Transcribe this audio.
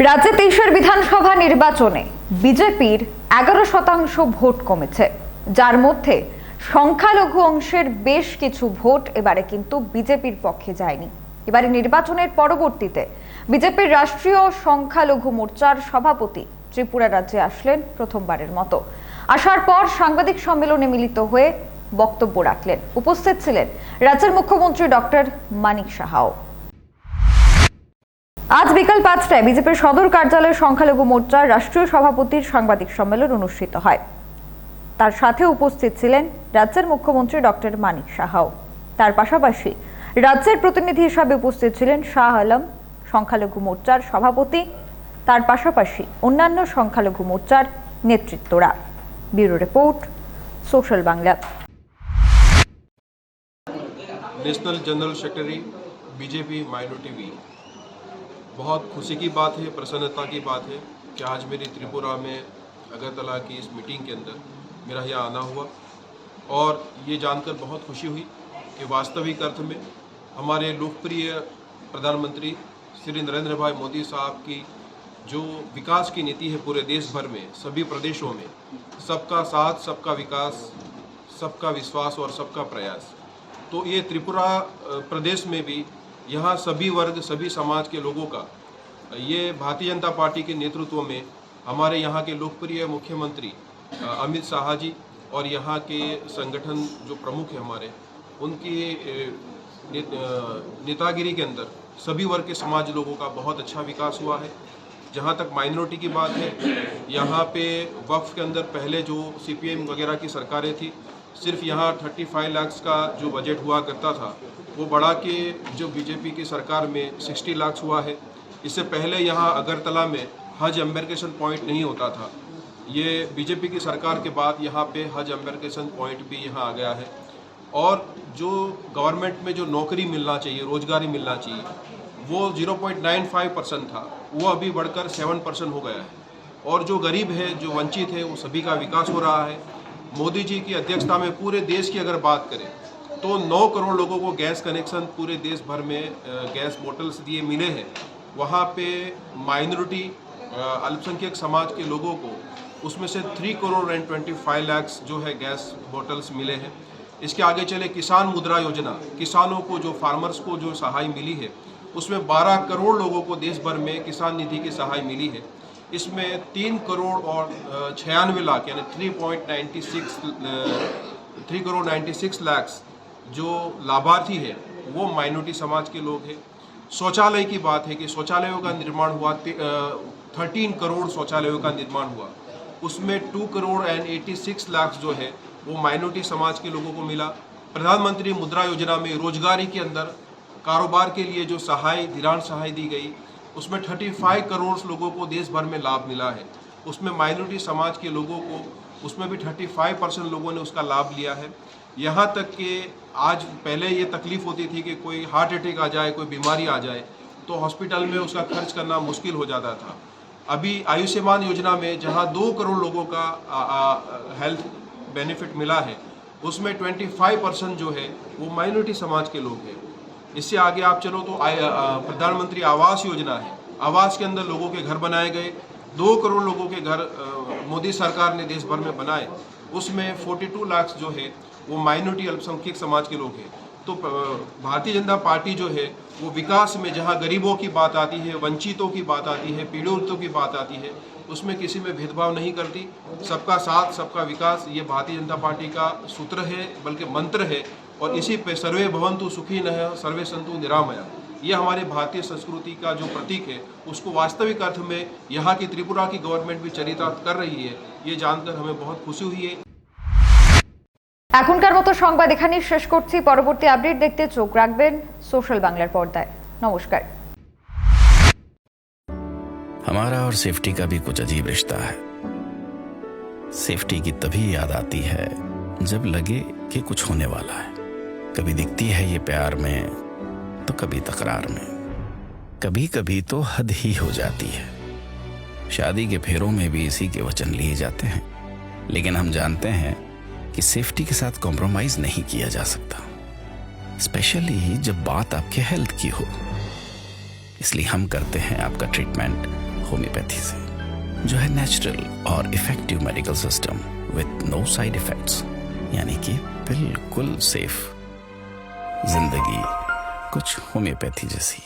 রাজ্যে 23 বিধানসভা নির্বাচনে বিজেপির 11% ভোট কমেছে, যার মধ্যে সংখ্যালঘু অংশের বেশ কিছু ভোট এবারে কিন্তু বিজেপির পক্ষে যায়নি। এবারে নির্বাচনের পরবর্তীতে বিজেপির রাষ্ট্রীয় সংখ্যালঘু মোর্চার সভাপতি ত্রিপুরা রাজ্যে আসলেন প্রথমবারের মতো। আসার পর সাংবাদিক সম্মেলনে মিলিত হয়ে বক্তব্য রাখলেন। উপস্থিত ছিলেন রাজ্যের মুখ্যমন্ত্রী ডক্টর মানিক সাহাও। আজ বিকাল 5টায় বিজেপির সদর কার্যালয়ে সংখ্যালঘু মোর্চার রাষ্ট্রীয় সভাপতির সাংবাদিক সম্মেলন অনুষ্ঠিত হয়। তার সাথে উপস্থিত ছিলেন রাজ্যের মুখ্যমন্ত্রী ডক্টর মানিক সাহাও। তার পাশাপাশি রাজ্যের প্রতিনিধি হিসাবে উপস্থিত ছিলেন শাহ আলম, সংখ্যালঘু মোর্চার সভাপতি, তার পাশাপাশি অন্যান্য সংখ্যালঘু মোর্চার নেতৃত্বরা। Bureau report, social Bangla. National general secretary BJP minority wing. बहुत खुशी की बात है, प्रसन्नता की बात है कि आज मेरी त्रिपुरा में अगरतला की इस मीटिंग के अंदर मेरा यहाँ आना हुआ और ये जानकर बहुत खुशी हुई कि वास्तविक अर्थ में हमारे लोकप्रिय प्रधानमंत्री श्री नरेंद्र भाई मोदी साहब की जो विकास की नीति है पूरे देश भर में, सभी प्रदेशों में, सबका साथ, सबका विकास, सबका विश्वास और सबका प्रयास, तो ये त्रिपुरा प्रदेश में भी यहाँ सभी वर्ग, सभी समाज के लोगों का ये भारतीय जनता पार्टी के नेतृत्व में हमारे यहाँ के लोकप्रिय मुख्यमंत्री अमित शाह जी और यहाँ के संगठन जो प्रमुख हैं हमारे, उनकी नेतागिरी के अंदर सभी वर्ग के समाज लोगों का बहुत अच्छा विकास हुआ है। जहाँ तक माइनॉरिटी की बात है, यहाँ पे वक्फ के अंदर पहले जो CPM वगैरह की सरकारें थी, सिर्फ यहाँ 35 लाख का जो बजट हुआ करता था वो बढ़ा के जो बीजेपी की सरकार में 60 लाख हुआ है। इससे पहले यहाँ अगरतला में हज एम्बार्केशन पॉइंट नहीं होता था। ये बीजेपी की सरकार के बाद यहाँ पे हज एम्बार्केशन पॉइंट भी यहाँ आ गया है और जो गवर्नमेंट में जो नौकरी मिलना चाहिए, रोजगारी मिलना चाहिए, वो 0.95% था, वो अभी बढ़कर 7% हो गया है। और जो गरीब है, जो वंचित है, वो सभी का विकास हो रहा है। मोदी जी की अध्यक्षता में पूरे देश की अगर बात करें तो 9 करोड़ लोगों को गैस कनेक्शन पूरे देश भर में गैस बोटल्स दिए मिले हैं। वहाँ पे माइनॉरिटी अल्पसंख्यक समाज के लोगों को उसमें से 3 करोड़ एंड 25 लाख जो है गैस बोटल्स मिले हैं। इसके आगे चले किसान मुद्रा योजना, किसानों को जो फार्मर्स को जो सहाय मिली है, उसमें 12 करोड़ लोगों को देश भर में किसान निधि की सहाय मिली है। इसमें 3 करोड़ और 96 लाख यानी 3 करोड़ 96 लाख जो लाभार्थी है वो माइनॉरिटी समाज के लोग हैं। शौचालय की बात है कि शौचालयों का निर्माण हुआ, 13 करोड़ शौचालयों का निर्माण हुआ, उसमें 2 करोड़ एंड 86 लाख जो है वो माइनॉरिटी समाज के लोगों को मिला। प्रधानमंत्री मुद्रा योजना में रोजगारी के अंदर कारोबार के लिए जो सहाय, धिराण सहाय दी गई, उसमें 35 करोड़ लोगों को देश भर में लाभ मिला है। उसमें माइनॉरिटी समाज के लोगों को उसमें भी 35% लोगों ने उसका लाभ लिया है। यहाँ तक कि आज पहले ये तकलीफ़ होती थी कि कोई हार्ट अटैक आ जाए, कोई बीमारी आ जाए तो हॉस्पिटल में उसका खर्च करना मुश्किल हो जाता था। अभी आयुष्मान योजना में जहाँ 2 करोड़ लोगों का हेल्थ बेनिफिट मिला है, उसमें 25% जो है वो माइनॉरिटी समाज के लोग हैं। इससे आगे आप चलो तो प्रधानमंत्री आवास योजना है। आवास के अंदर लोगों के घर बनाए गए, 2 करोड़ लोगों के घर मोदी सरकार ने देश भर में बनाए। उसमें 42 लाख जो है वो माइनॉरिटी अल्पसंख्यक समाज के लोग हैं। तो भारतीय जनता पार्टी जो है वो विकास में जहाँ गरीबों की बात आती है, वंचितों की बात आती है, पीड़ितों की बात आती है, उसमें किसी में भेदभाव नहीं करती। सबका साथ, सबका विकास, ये भारतीय जनता पार्टी का सूत्र है, बल्कि मंत्र है। और इसी पे सर्वे भवन्तु सुखी नः सर्वे सन्तु निरामया, ये हमारे भारतीय संस्कृति का जो प्रतीक है, उसको वास्तविक अर्थ में यहाँ की त्रिपुरा की गवर्नमेंट भी चरितार्थ कर रही है। ये जानकर हमें बहुत खुशी हुई है। এখনকার মতো সংবাদ এখানেই শেষ করছি। পরবর্তী আপডেট দেখতে চোখ রাখবেন সোশ্যাল বাংলার পর্দায়। নমস্কার। हमारा और सेफ्टी का भी कुछ अजीब रिश्ता है। सेफ्टी की तभी याद आती है जब लगे कि कुछ होने वाला है। कभी दिखती है ये प्यार में तो कभी तकरार में, कभी कभी तो हद ही हो जाती है। शादी के फेरों में भी इसी के वचन लिए जाते हैं, लेकिन हम जानते हैं कि सेफ्टी के साथ कॉम्प्रोमाइज नहीं किया जा सकता, स्पेशली जब बात आपके हेल्थ की हो। इसलिए हम करते हैं आपका ट्रीटमेंट होम्योपैथी से, जो है नेचुरल और effective medical system with no side effects, यानी कि बिल्कुल सेफ जिंदगी कुछ होम्योपैथी जैसी।